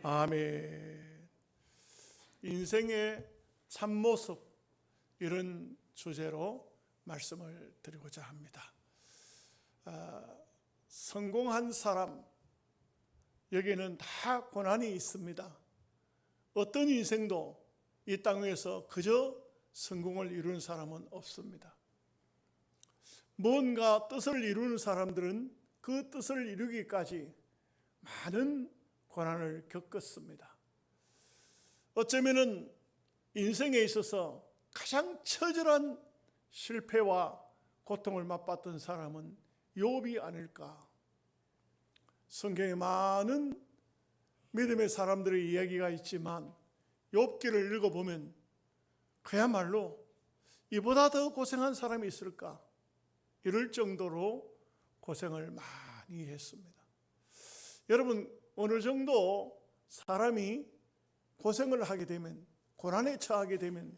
아멘. 인생의 참모습, 이런 주제로 말씀을 드리고자 합니다. 성공한 사람, 여기에는 다 고난이 있습니다. 어떤 인생도 이 땅 위에서 그저 성공을 이루는 사람은 없습니다. 뭔가 뜻을 이루는 사람들은 그 뜻을 이루기까지 많은 고난을 겪었습니다. 어쩌면은 인생에 있어서 가장 처절한 실패와 고통을 맛봤던 사람은 욥이 아닐까. 성경에 많은 믿음의 사람들의 이야기가 있지만 욥기를 읽어보면 그야말로 이보다 더 고생한 사람이 있을까, 이럴 정도로 고생을 많이 했습니다. 여러분, 어느 정도 사람이 고생을 하게 되면, 고난에 처하게 되면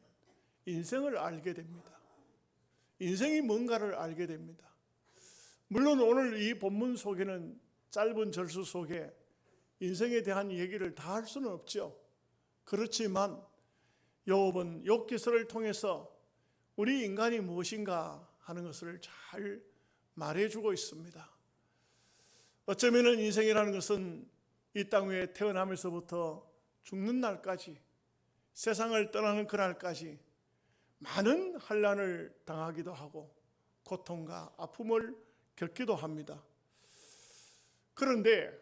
인생을 알게 됩니다. 인생이 뭔가를 알게 됩니다. 물론 오늘 이 본문 속에는, 짧은 절수 속에 인생에 대한 얘기를 다 할 수는 없죠. 그렇지만 욥은 욥기서를 통해서 우리 인간이 무엇인가 하는 것을 잘 말해주고 있습니다. 어쩌면 인생이라는 것은 이 땅 위에 태어나면서부터 죽는 날까지, 세상을 떠나는 그날까지 많은 환난을 당하기도 하고 고통과 아픔을 겪기도 합니다. 그런데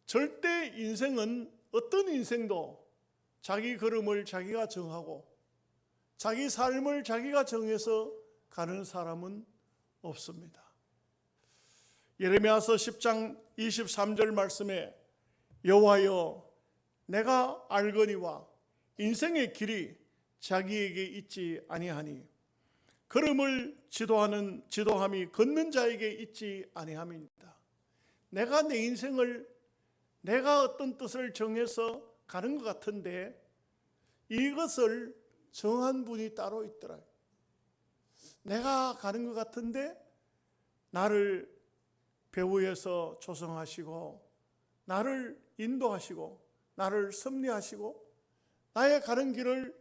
절대 인생은, 어떤 인생도 자기 걸음을 자기가 정하고 자기 삶을 자기가 정해서 가는 사람은 없습니다. 예레미야서 10장 23절 말씀에 여호와여, 내가 알거니와 인생의 길이 자기에게 있지 아니하니 걸음을 지도함이 걷는 자에게 있지 아니함이니이다. 내가 내 인생을, 내가 어떤 뜻을 정해서 가는 것 같은데 이것을 정한 분이 따로 있더라. 내가 가는 것 같은데 나를 배후에서 조성하시고 나를 인도하시고 나를 섭리하시고 나의 가는 길을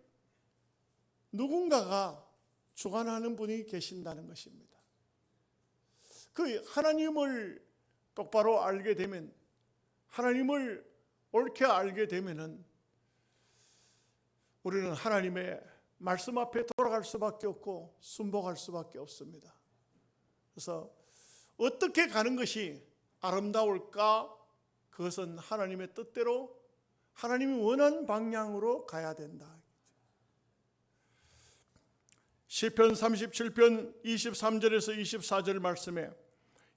누군가가 주관하는 분이 계신다는 것입니다. 그 하나님을 똑바로 알게 되면, 하나님을 옳게 알게 되면은 우리는 하나님의 말씀 앞에 돌아갈 수밖에 없고 순복할 수밖에 없습니다. 그래서 어떻게 가는 것이 아름다울까? 그것은 하나님의 뜻대로, 하나님이 원하는 방향으로 가야 된다. 시편 37편 23절에서 24절 말씀에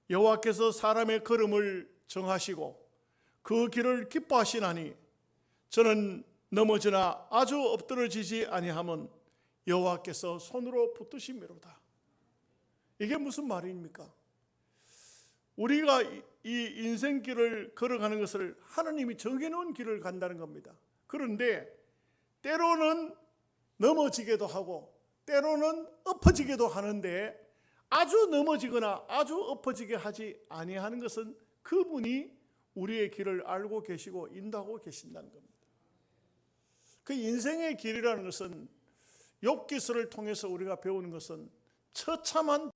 여호와께서 사람의 걸음을 정하시고 그 길을 기뻐하시나니 저는 넘어지나 아주 엎드러지지 아니함은 여호와께서 손으로 붙드심이로다. 이게 무슨 말입니까? 우리가 이 인생길을 걸어가는 것을 하나님이 정해놓은 길을 간다는 겁니다. 그런데 때로는 넘어지기도 하고 때로는 엎어지기도 하는데, 아주 넘어지거나 아주 엎어지게 하지 아니하는 것은 그분이 우리의 길을 알고 계시고 인도하고 계신다는 겁니다. 그 인생의 길이라는 것은, 욥기서를 통해서 우리가 배우는 것은 처참한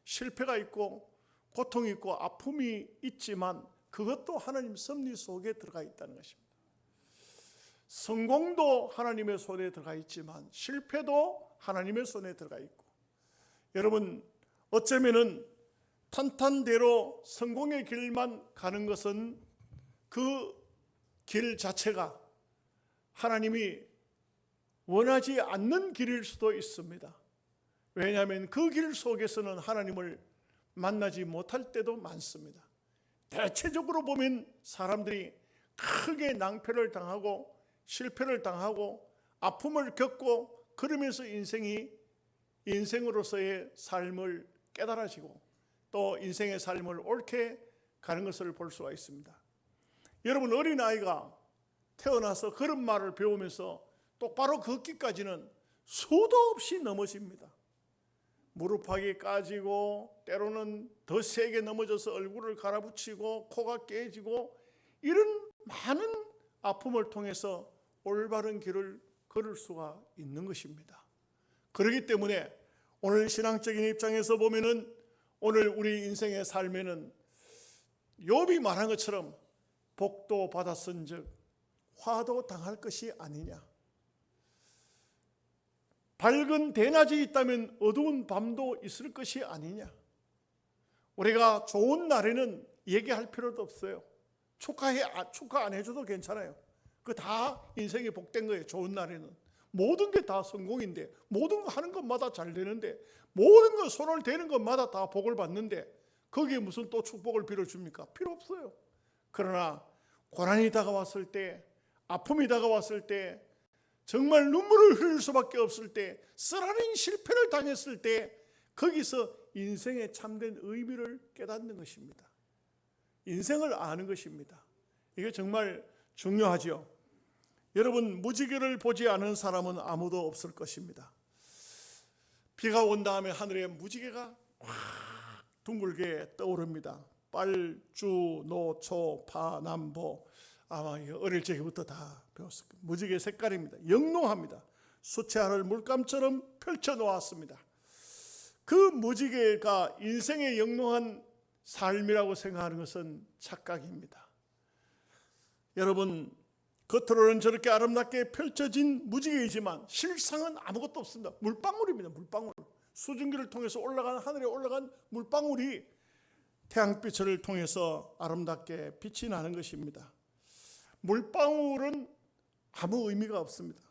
실패가 있고 고통이 있고 아픔이 있지만 그것도 하나님 섭리 속에 들어가 있다는 것입니다. 성공도 하나님의 손에 들어가 있지만 실패도 하나님의 손에 들어가 있고, 여러분, 어쩌면은 탄탄대로 성공의 길만 가는 것은 그 길 자체가 하나님이 원하지 않는 길일 수도 있습니다. 왜냐하면 그 길 속에서는 하나님을 만나지 못할 때도 많습니다. 대체적으로 보면 사람들이 크게 낭패를 당하고 실패를 당하고 아픔을 겪고 그러면서 인생으로서의 삶을 깨달아지고 또 인생의 삶을 옳게 가는 것을 볼 수가 있습니다. 여러분, 어린아이가 태어나서 걸음마를 배우면서 똑바로 걷기까지는 수도 없이 넘어집니다. 무릎팍이 까지고 때로는 더 세게 넘어져서 얼굴을 갈아붙이고 코가 깨지고 이런 많은 아픔을 통해서 올바른 길을 걸을 수가 있는 것입니다. 그렇기 때문에 오늘 신앙적인 입장에서 보면은 오늘 우리 인생의 삶에는 욥이 말한 것처럼 복도 받았은즉 화도 당할 것이 아니냐. 밝은 대낮이 있다면 어두운 밤도 있을 것이 아니냐. 우리가 좋은 날에는 얘기할 필요도 없어요. 축하 안 해줘도 괜찮아요. 그 다 인생이 복된 거예요. 좋은 날에는 모든 게 다 성공인데, 모든 거 하는 것마다 잘 되는데, 모든 거 손을 대는 것마다 다 복을 받는데 거기에 무슨 또 축복을 빌어줍니까? 필요 없어요. 그러나 고난이 다가왔을 때, 아픔이 다가왔을 때, 정말 눈물을 흘릴 수밖에 없을 때, 쓰라린 실패를 당했을 때 거기서 인생의 참된 의미를 깨닫는 것입니다. 인생을 아는 것입니다. 이게 정말 중요하죠. 여러분, 무지개를 보지 않은 사람은 아무도 없을 것입니다. 비가 온 다음에 하늘에 무지개가 확 둥글게 떠오릅니다. 빨, 주, 노, 초, 파, 남, 보. 아마 어릴 적부터 다 배웠을 거예요. 무지개 색깔입니다. 영롱합니다. 수채화를 물감처럼 펼쳐 놓았습니다. 그 무지개가 인생의 영롱한 삶이라고 생각하는 것은 착각입니다. 여러분, 겉으로는 저렇게 아름답게 펼쳐진 무지개이지만 실상은 아무것도 없습니다. 물방울입니다. 물방울. 수증기를 통해서 하늘에 올라간 물방울이 태양빛을 통해서 아름답게 빛이 나는 것입니다. 물방울은 아무 의미가 없습니다.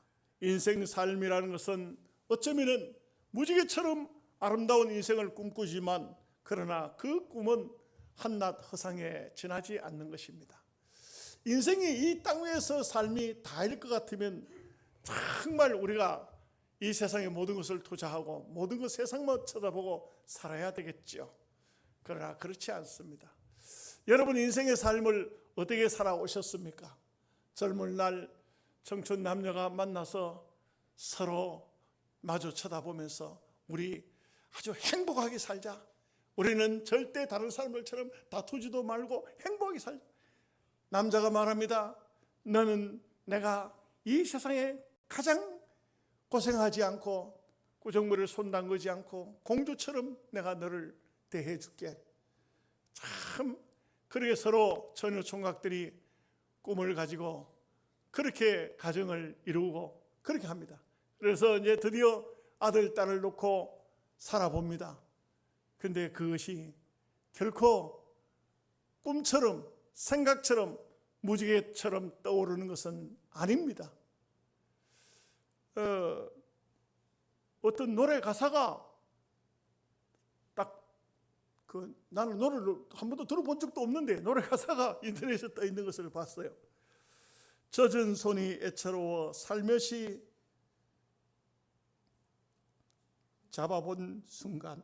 인생 삶이라는 것은 어쩌면 무지개처럼 아름다운 인생을 꿈꾸지만, 그러나 그 꿈은 한낱 허상에 지나지 않는 것입니다. 인생이 이 땅 위에서 삶이 다일 것 같으면 정말 우리가 이 세상의 모든 것을 투자하고 모든 것 세상만 쳐다보고 살아야 되겠죠. 그러나 그렇지 않습니다. 여러분, 인생의 삶을 어떻게 살아오셨습니까? 젊은 날 청춘 남녀가 만나서 서로 마주 쳐다보면서 우리 아주 행복하게 살자. 우리는 절대 다른 사람들처럼 다투지도 말고 행복하게 살자. 남자가 말합니다. 너는 내가 이 세상에 가장 고생하지 않고 구정물에 손 담그지 않고 공주처럼 내가 너를 대해줄게. 참 그렇게 서로 처녀 총각들이 꿈을 가지고 그렇게 가정을 이루고 그렇게 합니다. 그래서 이제 드디어 아들, 딸을 놓고 살아봅니다. 근데 그것이 결코 꿈처럼 생각처럼 무지개처럼 떠오르는 것은 아닙니다. 어떤 노래 가사가 나는 노래를 한 번도 들어본 적도 없는데 노래 가사가 인터넷에 떠 있는 것을 봤어요. 젖은 손이 애처로워 살며시 잡아본 순간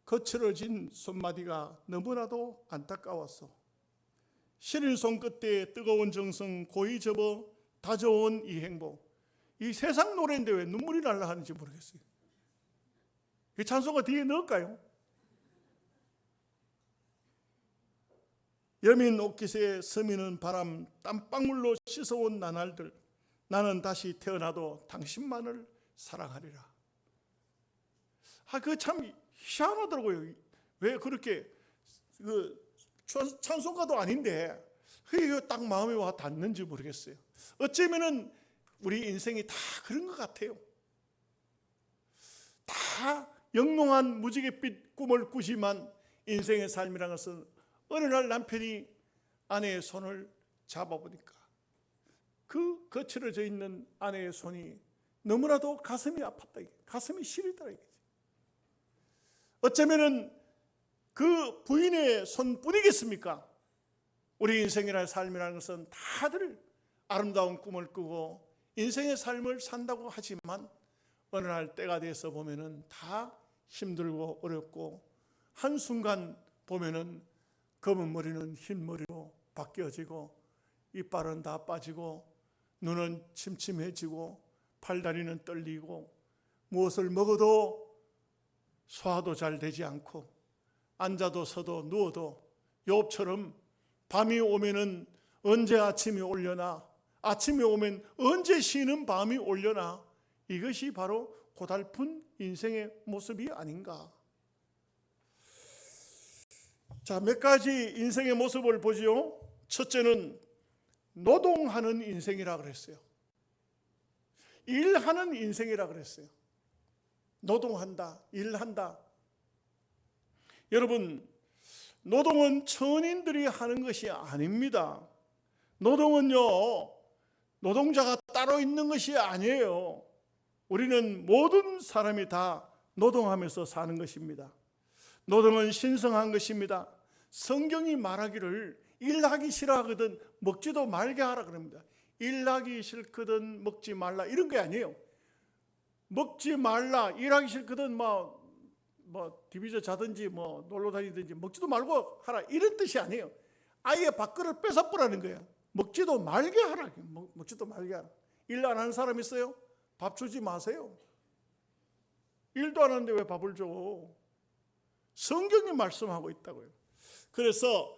거칠어진 손마디가 너무나도 안타까웠어. 시린 손끝에 뜨거운 정성 고이 접어 다져온 이 행복. 이 세상 노래인데 왜 눈물이 날라 하는지 모르겠어요. 이 찬송가 뒤에 넣을까요? 여민 옷깃에 스미는 바람 땀방울로 씻어온 나날들. 나는 다시 태어나도 당신만을 사랑하리라. 그거 참 희한하더라고요. 왜 그렇게 찬송가도 아닌데 그게 딱 마음에 와 닿는지 모르겠어요. 어쩌면은 우리 인생이 다 그런 것 같아요. 다 영롱한 무지갯빛 꿈을 꾸지만 인생의 삶이라는 것은 어느 날 남편이 아내의 손을 잡아보니까 그 거칠어져 있는 아내의 손이 너무나도 가슴이 아팠다. 가슴이 시리더라. 어쩌면은 그 부인의 손뿐이겠습니까? 우리 인생이라는 삶이라는 것은 다들 아름다운 꿈을 꾸고 인생의 삶을 산다고 하지만 어느 날 때가 돼서 보면은 다 힘들고 어렵고 한순간 보면은 검은 머리는 흰 머리로 바뀌어지고 이빨은 다 빠지고 눈은 침침해지고 팔다리는 떨리고 무엇을 먹어도 소화도 잘 되지 않고 앉아도 서도 누워도 욥처럼 밤이 오면은 언제 아침이 오려나, 아침이 오면 언제 쉬는 밤이 오려나, 이것이 바로 고달픈 인생의 모습이 아닌가. 자, 몇 가지 인생의 모습을 보지요. 첫째는 노동하는 인생이라 그랬어요. 일하는 인생이라 그랬어요. 노동한다, 일한다. 여러분, 노동은 천인들이 하는 것이 아닙니다. 노동은요, 노동자가 따로 있는 것이 아니에요. 우리는 모든 사람이 다 노동하면서 사는 것입니다. 노동은 신성한 것입니다. 성경이 말하기를 일하기 싫어하거든 먹지도 말게 하라 그럽니다. 일하기 싫거든 먹지 말라 이런 게 아니에요. 먹지 말라, 일하기 싫거든 디비저 자든지 놀러 다니든지 먹지도 말고 하라 이런 뜻이 아니에요. 아예 밥그릇 뺏어버라는 거예요. 먹지도 말게 하라. 먹지도 말게 하라. 일 안 하는 사람 있어요? 밥 주지 마세요. 일도 안 하는데 왜 밥을 줘? 성경이 말씀하고 있다고요. 그래서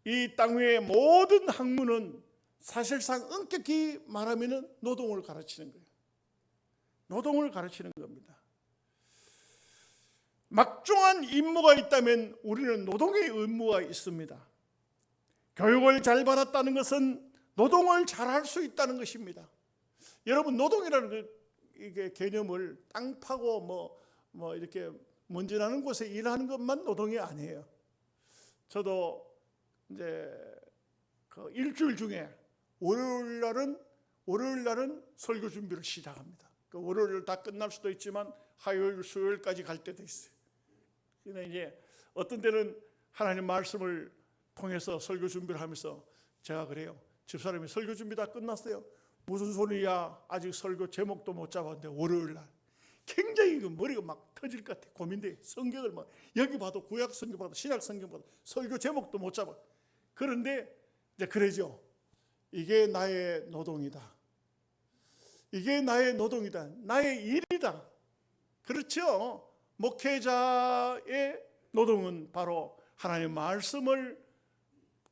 이 땅 위의 모든 학문은 사실상 엄격히 말하면 노동을 가르치는 거예요. 노동을 가르치는 겁니다. 막중한 임무가 있다면 우리는 노동의 의무가 있습니다. 교육을 잘 받았다는 것은 노동을 잘할 수 있다는 것입니다. 여러분, 노동이라는 이게 개념을 땅 파고 이렇게 먼지 나는 곳에 일하는 것만 노동이 아니에요. 저도 이제 그 일주일 중에 월요일 날은 설교 준비를 시작합니다. 그 월요일 다 끝날 수도 있지만 화요일, 수요일까지 갈 때도 있어요. 근데 이제 어떤 때는 하나님 말씀을 통해서 설교 준비를 하면서 제가 그래요. 집사람이 설교 준비 다 끝났어요. 무슨 소리야? 아직 설교 제목도 못 잡았는데 월요일 날 굉장히 머리가 막 터질 것 같아. 고민돼. 성경을 여기 봐도 구약 성경 봐도 신약 성경 봐도 설교 제목도 못 잡아. 그런데 이제 그러죠. 이게 나의 노동이다. 이게 나의 노동이다. 나의 일이다. 그렇죠. 목회자의 노동은 바로 하나님의 말씀을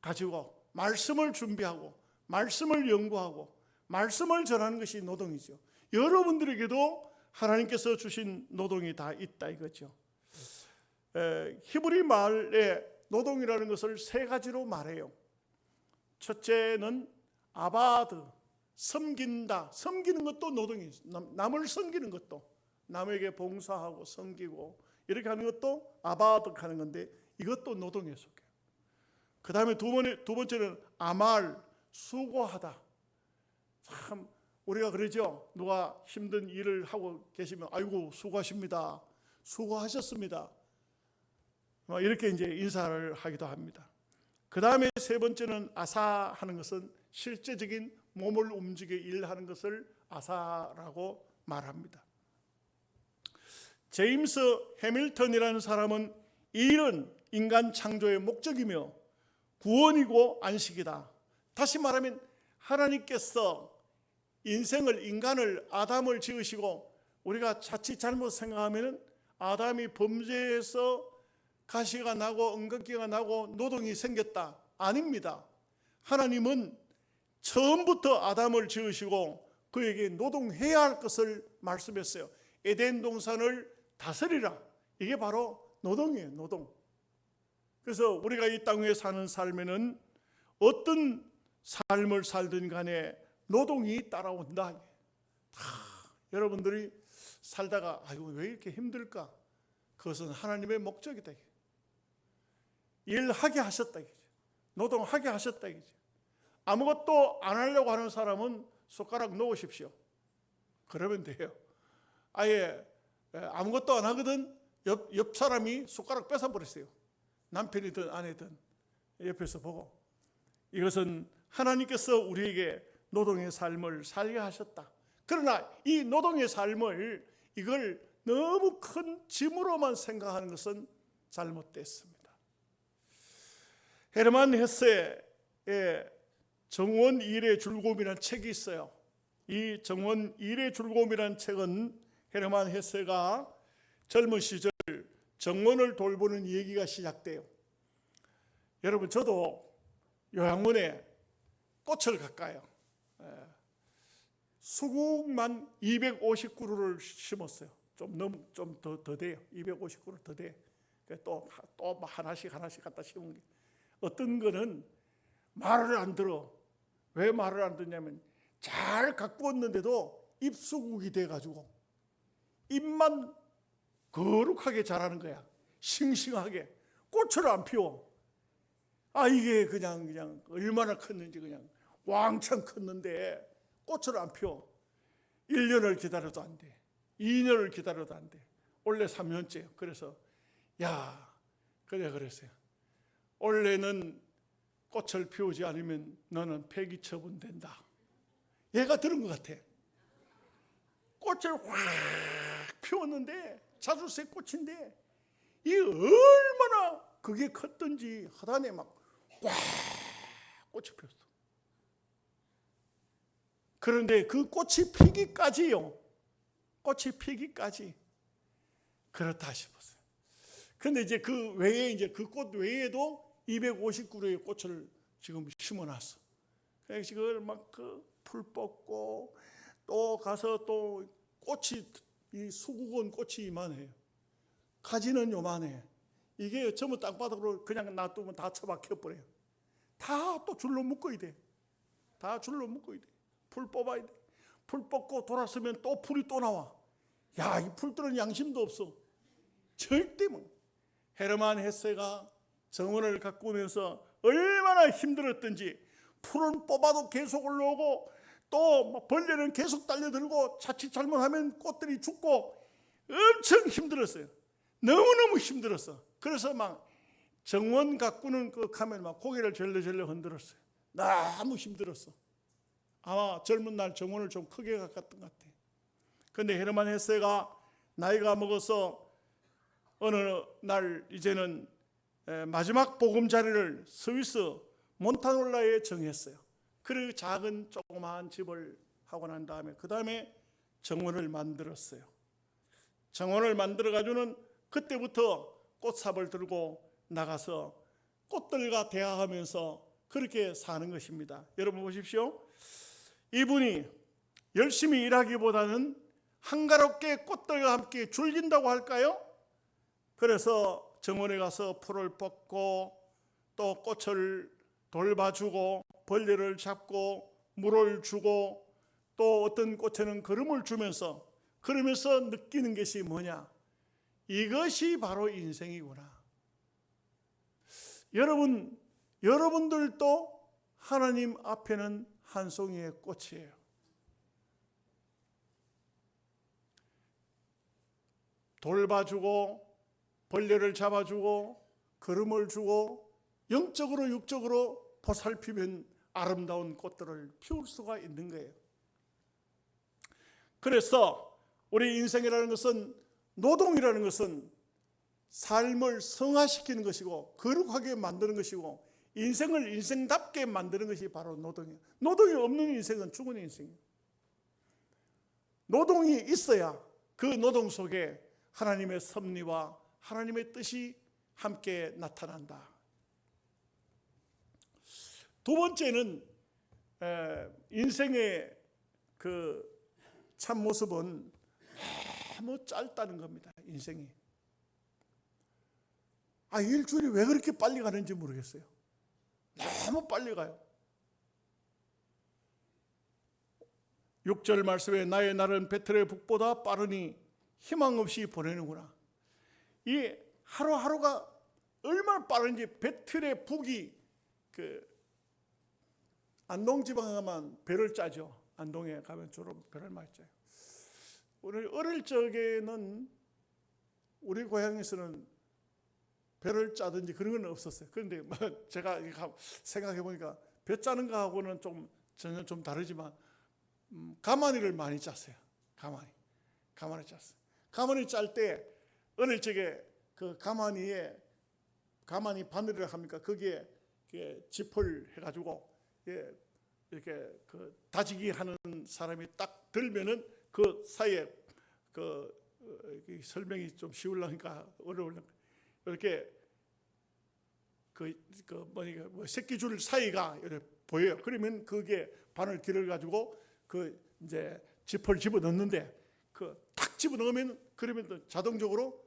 가지고 말씀을 준비하고 말씀을 연구하고 말씀을 전하는 것이 노동이죠. 여러분들에게도 하나님께서 주신 노동이 다 있다 이거죠. 히브리 말에 노동이라는 것을 세 가지로 말해요. 첫째는 아바드, 섬긴다. 섬기는 것도 노동이 있어요. 남을 섬기는 것도, 남에게 봉사하고 섬기고 이렇게 하는 것도 아바드 하는 건데 이것도 노동에 속해요. 그 다음에 두 번째는 아말, 수고하다. 참 우리가 그러죠. 누가 힘든 일을 하고 계시면 아이고 수고하십니다. 수고하셨습니다. 이렇게 이제 인사를 하기도 합니다. 그 다음에 세 번째는 아사하는 것은 실제적인 몸을 움직여 일하는 것을 아사라고 말합니다. 제임스 해밀턴이라는 사람은 일은 인간 창조의 목적이며 구원이고 안식이다. 다시 말하면 하나님께서 인간을 아담을 지으시고 우리가 자칫 잘못 생각하면 아담이 범죄해서 가시가 나고 엉겅퀴가 나고 노동이 생겼다. 아닙니다. 하나님은 처음부터 아담을 지으시고 그에게 노동해야 할 것을 말씀했어요. 에덴 동산을 다스리라. 이게 바로 노동이에요. 노동. 그래서 우리가 이 땅 위에 사는 삶에는 어떤 삶을 살든 간에 노동이 따라온다. 여러분들이 살다가 아이고 왜 이렇게 힘들까? 그것은 하나님의 목적이다. 일하게 하셨다. 노동하게 하셨다. 아무것도 안 하려고 하는 사람은 손가락 놓으십시오. 그러면 돼요. 아예 아무것도 안 하거든 옆 사람이 손가락 뺏어버렸어요. 남편이든 아내든 옆에서 보고 이것은 하나님께서 우리에게 노동의 삶을 살게 하셨다. 그러나 이 노동의 삶을 이걸 너무 큰 짐으로만 생각하는 것은 잘못됐습니다. 헤르만 헤세의 정원 일의 즐거움이라는 책이 있어요. 이 정원 일의 즐거움이라는 책은 헤르만 헤세가 젊은 시절 정원을 돌보는 얘기가 시작돼요. 여러분 저도 요양원에 꽃을 가까요. 수국만 250그루를 심었어요. 좀 더 돼요. 250그루 더 돼. 또 하나씩 갖다 심은 게, 어떤 거는 말을 안 들어. 왜 말을 안 듣냐면 잘 가꾸었는데도 잎수국이 돼가지고 잎만 거룩하게 자라는 거야. 싱싱하게 꽃을 안 피워. 이게 그냥 얼마나 컸는지, 그냥 왕창 컸는데 꽃을 안 피워. 1년을 기다려도 안 돼. 2년을 기다려도 안 돼. 원래 3년째요. 그래서 그랬어요. 원래는 꽃을 피우지 않으면 너는 폐기 처분된다. 얘가 들은 것 같아. 꽃을 확 피웠는데, 자주새 꽃인데 이 얼마나 그게 컸던지 하단에 막 꽉 꽃이 피었어. 그런데 그 꽃이 피기까지요. 꽃이 피기까지 그렇다 싶었어요. 그런데 이제 그 외에, 이제 그 꽃 외에도 250그루의 꽃을 지금 심어놨어. 그래서 그걸 막 풀 뽑고, 또 가서 또 꽃이, 이 수국은 꽃이 이만해요. 가지는 요만해. 이게 전부 땅바닥으로 그냥 놔두면 다 처박혀버려요. 다 또 줄로 묶어야 돼. 다 줄로 묶어야 돼. 풀 뽑아야 돼. 풀 뽑고 돌았으면 또 풀이 또 나와. 이 풀들은 양심도 없어. 절대 뭐. 헤르만 헤세가 정원을 가꾸면서 얼마나 힘들었던지, 풀은 뽑아도 계속 올라오고, 또 벌레는 계속 달려들고, 자칫 잘못하면 꽃들이 죽고, 엄청 힘들었어요. 너무너무 힘들었어. 그래서 막 정원 가꾸는 그 가면 막 고개를 절레절레 흔들었어요. 너무 힘들었어. 아마 젊은 날 정원을 좀 크게 가꿨던 것 같아요. 그런데 헤르만 헤세가 나이가 먹어서 어느 날 이제는 마지막 보금자리를 스위스 몬타놀라에 정했어요. 그리고 작은 조그마한 집을 하고 난 다음에 그 다음에 정원을 만들었어요. 정원을 만들어 가지고는 그때부터 꽃삽을 들고 나가서 꽃들과 대화하면서 그렇게 사는 것입니다. 여러분 보십시오. 이분이 열심히 일하기보다는 한가롭게 꽃들과 함께 즐긴다고 할까요? 그래서 정원에 가서 풀을 뽑고, 또 꽃을 돌봐주고, 벌레를 잡고, 물을 주고, 또 어떤 꽃에는 거름을 주면서, 그러면서 느끼는 것이 뭐냐? 이것이 바로 인생이구나. 여러분들도 하나님 앞에는 한 송이의 꽃이에요. 돌봐주고, 벌레를 잡아주고, 거름을 주고, 영적으로 육적으로 보살피면 아름다운 꽃들을 피울 수가 있는 거예요. 그래서 우리 인생이라는 것은, 노동이라는 것은 삶을 성화시키는 것이고 거룩하게 만드는 것이고, 인생을 인생답게 만드는 것이 바로 노동이에요. 노동이 없는 인생은 죽은 인생이에요. 노동이 있어야 그 노동 속에 하나님의 섭리와 하나님의 뜻이 함께 나타난다. 두 번째는 인생의 그 참모습은 너무 짧다는 겁니다. 인생이. 일주일이 왜 그렇게 빨리 가는지 모르겠어요. 너무 빨리 가요. 6절 말씀에 나의 날은 베텔의 북보다 빠르니 희망 없이 보내는구나. 이 하루하루가 얼마나 빠른지. 베텔의 북이 안동 지방에 가면 배를 짜죠. 안동에 가면 주로 배를 많이 짜요. 우리 어릴 적에는 우리 고향에서는 배를 짜든지 그런 건 없었어요. 그런데 제가 생각해 보니까 배 짜는 거하고는 전혀 좀 다르지만 가마니를 많이 짰어요. 가마니 짰어요. 가마니 짤 때 어릴 적에 그 가마니 바늘을 합니까? 거기에 지퍼를 해가지고 이렇게 다지기 하는 사람이 딱 들면은 그 사이에 설명이 좀 쉬우려니까 어려우려니까 이렇게 새끼줄 사이가 이렇게 보여요. 그러면 그게 바늘 길을 가지고 그 이제 지퍼를 집어 넣는데 그 탁 집어 넣으면 그러면 자동적으로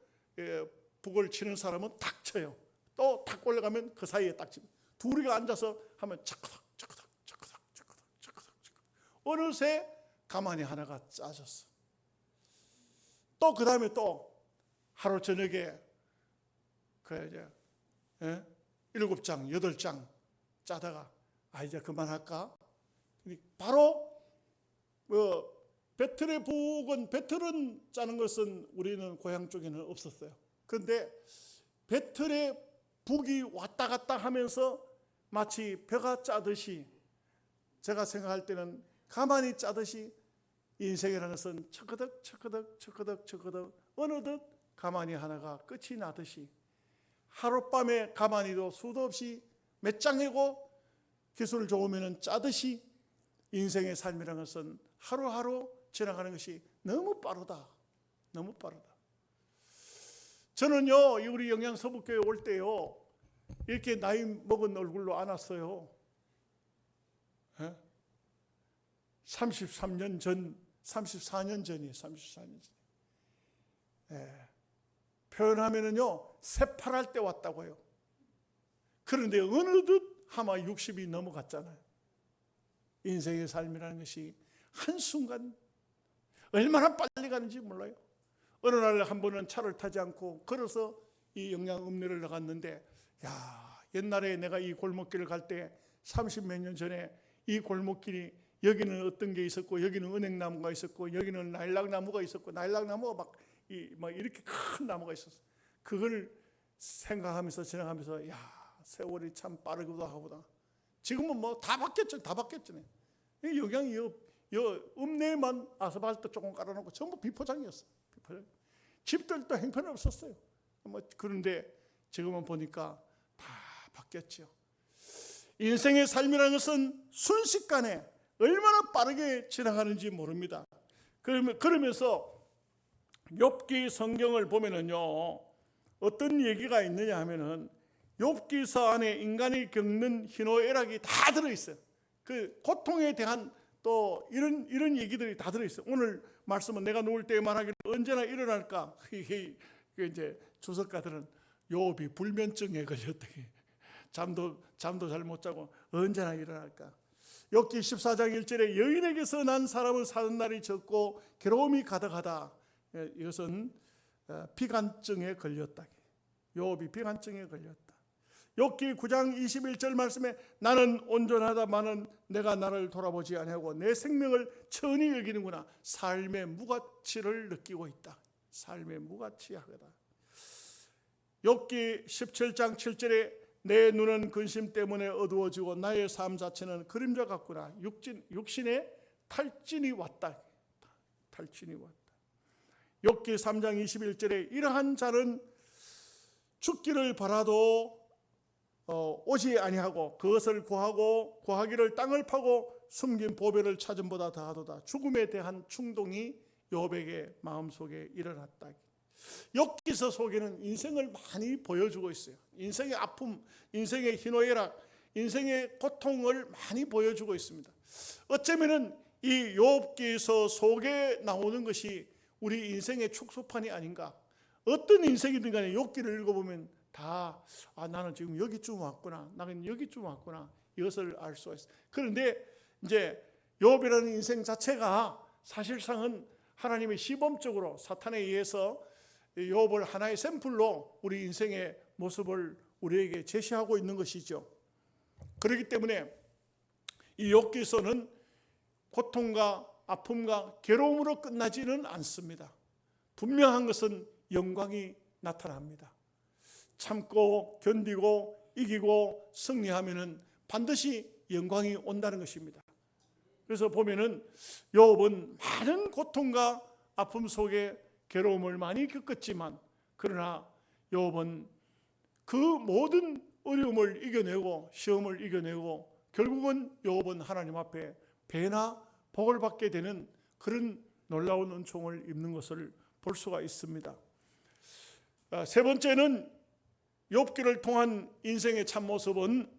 북을 치는 사람은 탁 쳐요. 또 탁 올라가면 그 사이에 딱 집어. 둘이가 앉아서 하면 차크닥 차크닥 차크닥 차크닥 차크닥 어느새 가만히 하나가 짜졌어. 또 그 다음에 또 하루 저녁에 그 이제 7장, 8장 짜다가 이제 그만할까? 바로 배틀의 북은 배틀은 짜는 것은 우리는 고향 쪽에는 없었어요. 그런데 배틀의 북이 왔다 갔다 하면서 마치 벼가 짜듯이 제가 생각할 때는 가만히 짜듯이 인생이라는 것은 척거덕 척거덕 척거덕 척거덕 어느덧 가만히 하나가 끝이 나듯이 하룻밤에 가만히도 수도 없이 몇 장이고 기술 좋으면 짜듯이 인생의 삶이라는 것은 하루하루 지나가는 것이 너무 빠르다. 너무 빠르다. 저는요, 우리 영양서북교회 올 때요, 이렇게 나이 먹은 얼굴로 안 왔어요. 33년 전, 34년 전이에요. 34년 전. 표현하면은요, 새파랄 때 왔다고요. 그런데 어느덧 아마 60이 넘어갔잖아요. 인생의 삶이라는 것이 한순간 얼마나 빨리 가는지 몰라요. 어느 날 한 번은 차를 타지 않고 걸어서 이 영양읍내를 나갔는데, 야, 옛날에 내가 이 골목길을 갈 때 30몇 년 전에 이 골목길이 여기는 어떤 게 있었고 여기는 은행나무가 있었고 여기는 나일락나무가 있었고 나일락나무가 막 이렇게 큰 나무가 있었어. 그걸 생각하면서 지나가면서 야, 세월이 참 빠르기도 하구나. 지금은 뭐 다 바뀌었죠. 다 바뀌었죠. 여기 읍내에만 아스팔트 조금 깔아놓고 전부 비포장이었어요. 비포장. 집들도 형편이 없었어요. 그런데 지금은 보니까 다 바뀌었죠. 인생의 삶이라는 것은 순식간에 얼마나 빠르게 지나가는지 모릅니다. 그러면서 욥기 성경을 보면은요, 어떤 얘기가 있느냐 하면은 욥기서 안에 인간이 겪는 희노애락이 다 들어있어요. 그 고통에 대한 또 이런 얘기들이 다 들어있어요. 오늘 말씀은 내가 누울 때 말하기를 언제나 일어날까? 이제 주석가들은 욥이 불면증에 걸렸다기 잠도 잘 못 자고 언제나 일어날까? 욥기 14장 1절에 여인에게서 난 사람은 사는 날이 적고 괴로움이 가득하다. 이것은 비관증에 걸렸다. 욥이 비관증에 걸렸다. 욥기 9장 21절 말씀에 나는 온전하다마는 내가 나를 돌아보지 아니하고 내 생명을 천히 여기는구나. 삶의 무가치를 느끼고 있다. 삶의 무가치하다. 욥기 17장 7절에 내 눈은 근심 때문에 어두워지고 나의 삶 자체는 그림자 같구나. 육신에 탈진이 왔다. 탈진이 왔다. 욥기 3장 21절에 이러한 자는 죽기를 바라도 오지 아니하고 그것을 구하기를 땅을 파고 숨긴 보배를 찾음보다 더하도다. 죽음에 대한 충동이 욥에게 마음속에 일어났다. 욥기서 속에는 인생을 많이 보여주고 있어요. 인생의 아픔, 인생의 희노애락, 인생의 고통을 많이 보여주고 있습니다. 어쩌면은 이 욥기서 속에 나오는 것이 우리 인생의 축소판이 아닌가. 어떤 인생이든 간에 욥기를 읽어보면 다 나는 지금 여기쯤 왔구나. 나는 여기쯤 왔구나. 이것을 알 수가 있어요. 그런데 이제 욥이라는 인생 자체가 사실상은 하나님의 시범적으로 사탄에 의해서 욥을 하나의 샘플로 우리 인생의 모습을 우리에게 제시하고 있는 것이죠. 그렇기 때문에 이 욥기서는 고통과 아픔과 괴로움으로 끝나지는 않습니다. 분명한 것은 영광이 나타납니다. 참고 견디고 이기고 승리하면은 반드시 영광이 온다는 것입니다. 그래서 보면은 욥은 많은 고통과 아픔 속에 괴로움을 많이 겪었지만 그러나 욥은 그 모든 어려움을 이겨내고 시험을 이겨내고 결국은 욥은 하나님 앞에 배나 복을 받게 되는 그런 놀라운 은총을 입는 것을 볼 수가 있습니다. 세 번째는 욥기를 통한 인생의 참모습은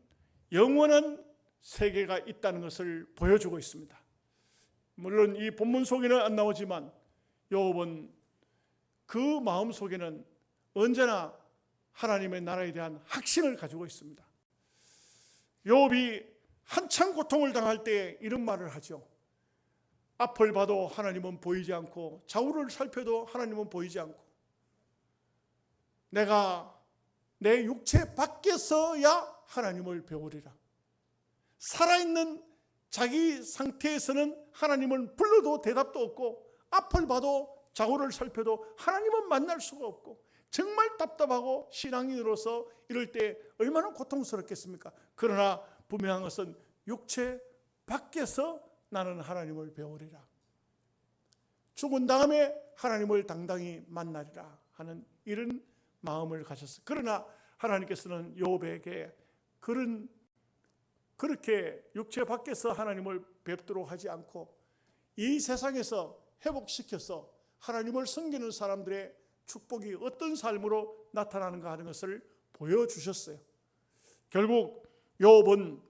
영원한 세계가 있다는 것을 보여주고 있습니다. 물론 이 본문 속에는 안 나오지만 욥은 그 마음 속에는 언제나 하나님의 나라에 대한 확신을 가지고 있습니다. 욥이 한참 고통을 당할 때 이런 말을 하죠. 앞을 봐도 하나님은 보이지 않고 좌우를 살펴도 하나님은 보이지 않고 내가 내 육체 밖에서야 하나님을 배우리라. 살아있는 자기 상태에서는 하나님을 불러도 대답도 없고 앞을 봐도 좌우를 살펴도 하나님은 만날 수가 없고 정말 답답하고 신앙인으로서 이럴 때 얼마나 고통스럽겠습니까? 그러나 분명한 것은 육체 밖에서 나는 하나님을 배우리라. 죽은 다음에 하나님을 당당히 만나리라 하는 이런 마음을 가졌어요. 그러나 하나님께서는 욥에게 그렇게 육체 밖에서 하나님을 뵙도록 하지 않고 이 세상에서 회복시켜서 하나님을 섬기는 사람들의 축복이 어떤 삶으로 나타나는가 하는 것을 보여주셨어요. 결국 욥은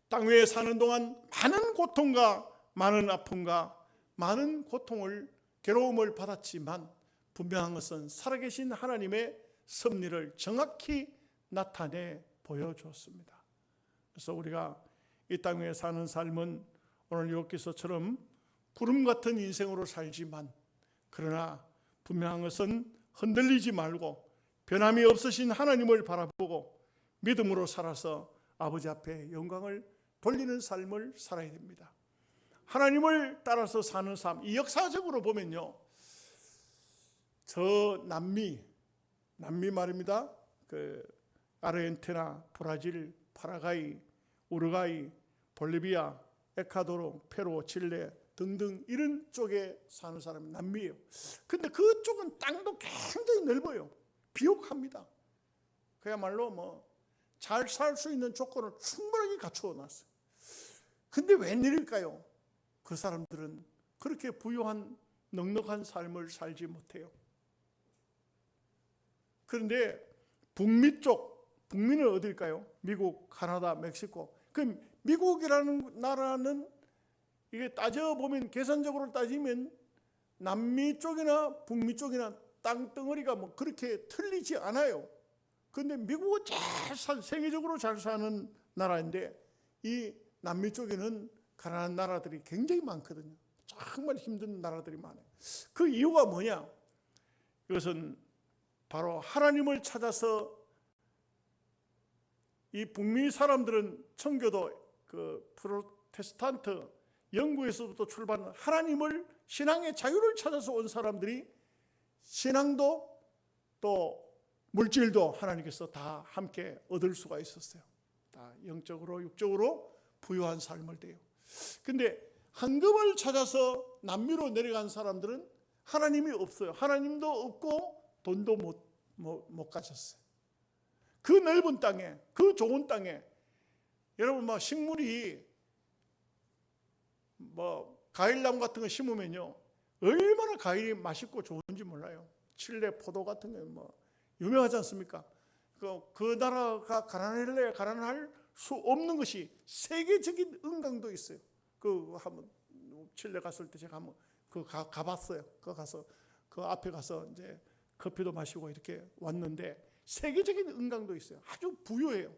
땅 위에 사는 동안 많은 고통과 많은 아픔과 많은 고통을 괴로움을 받았지만 분명한 것은 살아계신 하나님의 섭리를 정확히 나타내 보여주었습니다. 그래서 우리가 이 땅 위에 사는 삶은 오늘 욥기서처럼 구름 같은 인생으로 살지만 그러나 분명한 것은 흔들리지 말고 변함이 없으신 하나님을 바라보고 믿음으로 살아서 아버지 앞에 영광을 돌리는 삶을 살아야 됩니다. 하나님을 따라서 사는 삶, 이 역사적으로 보면요, 저 남미 말입니다. 그 아르헨티나, 브라질, 파라과이, 우루과이, 볼리비아, 에콰도르, 페루, 칠레 등등 이런 쪽에 사는 사람이 남미예요. 근데 그쪽은 땅도 굉장히 넓어요. 비옥합니다. 그야말로 잘 살 수 있는 조건을 충분하게 갖추어 놨어요. 근데 웬일일까요? 그 사람들은 그렇게 부유한 넉넉한 삶을 살지 못해요. 그런데 북미 쪽, 북미는 어딜까요? 미국, 카나다, 멕시코. 그 미국이라는 나라는 이게 따져보면 계산적으로 따지면 남미 쪽이나 북미 쪽이나 땅덩어리가 그렇게 틀리지 않아요. 그런데 미국은 세계적으로 잘 사는 나라인데 이 남미 쪽에는 가난한 나라들이 굉장히 많거든요. 정말 힘든 나라들이 많아요. 그 이유가 뭐냐? 이것은 바로 하나님을 찾아서 이 북미 사람들은 청교도 그 프로테스탄트 영국에서부터 출발한 하나님을 신앙의 자유를 찾아서 온 사람들이 신앙도 또 물질도 하나님께서 다 함께 얻을 수가 있었어요. 다 영적으로 육적으로 부유한 삶을 돼요. 근데 황금을 찾아서 남미로 내려간 사람들은 하나님이 없어요. 하나님도 없고 돈도 못 가졌어요. 그 넓은 땅에, 그 좋은 땅에 여러분 식물이 과일나무 같은 거 심으면요 얼마나 과일이 맛있고 좋은지 몰라요. 칠레 포도 같은 거 유명하지 않습니까? 그 나라가 가난할래 가난할 수 없는 것이 세계적인 은강도 있어요. 한번 칠레 갔을 때 제가 한번 가봤어요. 가서 그 앞에 가서 이제 커피도 마시고 이렇게 왔는데 세계적인 은강도 있어요. 아주 부유해요.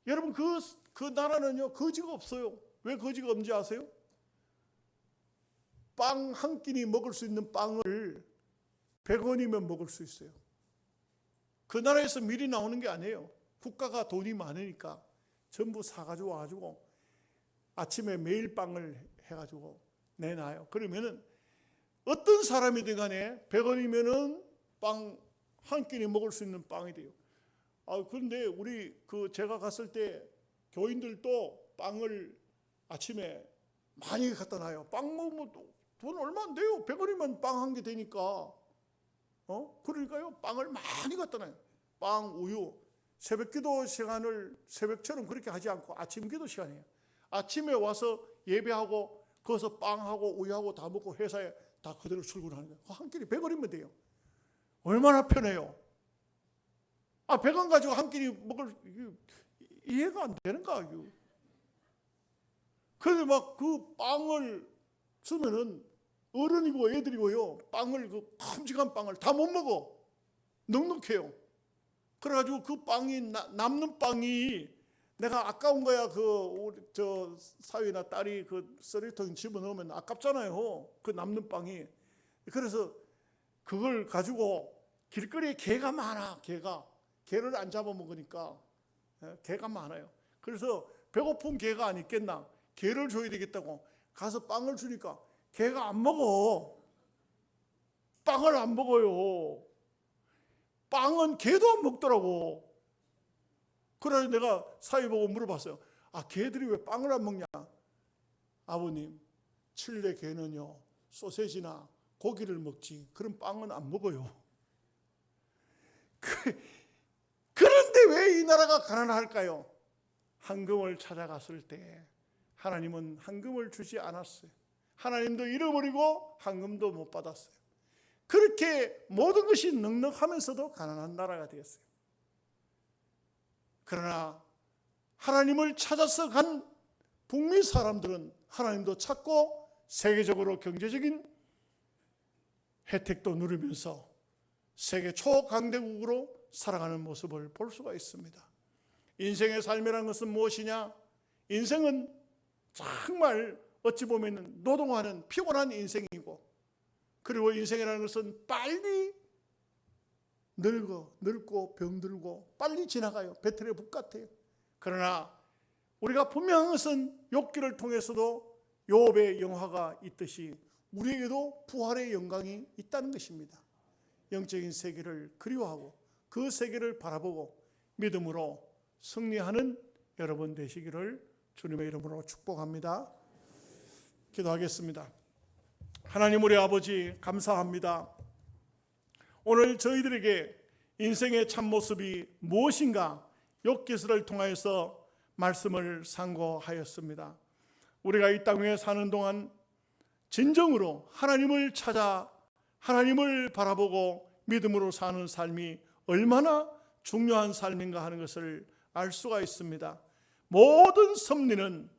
여러분 그 나라는요 거지가 없어요. 왜 거지가 없는지 아세요? 빵 한 끼니 먹을 수 있는 빵을 100원이면 먹을 수 있어요. 그 나라에서 미리 나오는 게 아니에요. 국가가 돈이 많으니까 전부 사가지고 와가지고 아침에 매일 빵을 해가지고 내놔요. 그러면은 어떤 사람이든 간에 100원이면은 빵 한 끼니 먹을 수 있는 빵이 돼요. 그런데 제가 갔을 때 교인들도 빵을 아침에 많이 갖다 놔요. 빵 먹으면 돈 얼마 안 돼요. 100원이면 빵 한 개 되니까. 그러니까요. 빵을 많이 갖다 놔요. 빵, 우유. 새벽 기도 시간을 새벽처럼 그렇게 하지 않고 아침 기도 시간이에요. 아침에 와서 예배하고 거기서 빵하고 우유하고 다 먹고 회사에 다 그대로 출근하는 거예요. 한 끼니 100원이면 돼요. 얼마나 편해요. 아, 100원 가지고 한 끼니 먹을, 이해가 안 되는가? 그런데 막 그 빵을 주면은 어른이고 애들이고요, 빵을, 그 큼직한 빵을 다 못 먹어. 넉넉해요. 그래가지고 그 빵이, 남는 빵이 내가 아까운 거야. 우리 저 사위나 딸이 그 쓰레기통에 집어넣으면 아깝잖아요, 그 남는 빵이. 그래서 그걸 가지고 길거리에 개가 많아. 개를 안 잡아먹으니까 개가 많아요. 그래서 배고픈 개가 안 있겠나, 개를 줘야 되겠다고 가서 빵을 주니까 개가 안 먹어. 빵을 안 먹어요. 빵은 개도 안 먹더라고. 그래서 내가 사위 보고 물어봤어요. 아, 개들이 왜 빵을 안 먹냐? 아버님, 칠레 개는요, 소세지나 고기를 먹지 그런 빵은 안 먹어요. 그런데 왜 이 나라가 가난할까요? 헌금을 찾아갔을 때 하나님은 헌금을 주지 않았어요. 하나님도 잃어버리고 헌금도 못 받았어요. 그렇게 모든 것이 넉넉하면서도 가난한 나라가 되었어요. 그러나 하나님을 찾아서 간 북미 사람들은 하나님도 찾고 세계적으로 경제적인 혜택도 누리면서 세계 초강대국으로 살아가는 모습을 볼 수가 있습니다. 인생의 삶이라는 것은 무엇이냐? 인생은 정말 어찌 보면 노동하는 피곤한 인생이고, 그리고 인생이라는 것은 빨리 늙고 병들고 빨리 지나가요. 배틀의 북 같아요. 그러나 우리가 분명한 것은 욥기를 통해서도 욥의 영화가 있듯이 우리에게도 부활의 영광이 있다는 것입니다. 영적인 세계를 그리워하고 그 세계를 바라보고 믿음으로 승리하는 여러분 되시기를 주님의 이름으로 축복합니다. 기도하겠습니다. 하나님 우리 아버지, 감사합니다. 오늘 저희들에게 인생의 참모습이 무엇인가 욥기서를 통하여서 말씀을 상고하였습니다. 우리가 이 땅 위에 사는 동안 진정으로 하나님을 찾아 하나님을 바라보고 믿음으로 사는 삶이 얼마나 중요한 삶인가 하는 것을 알 수가 있습니다. 모든 섭리는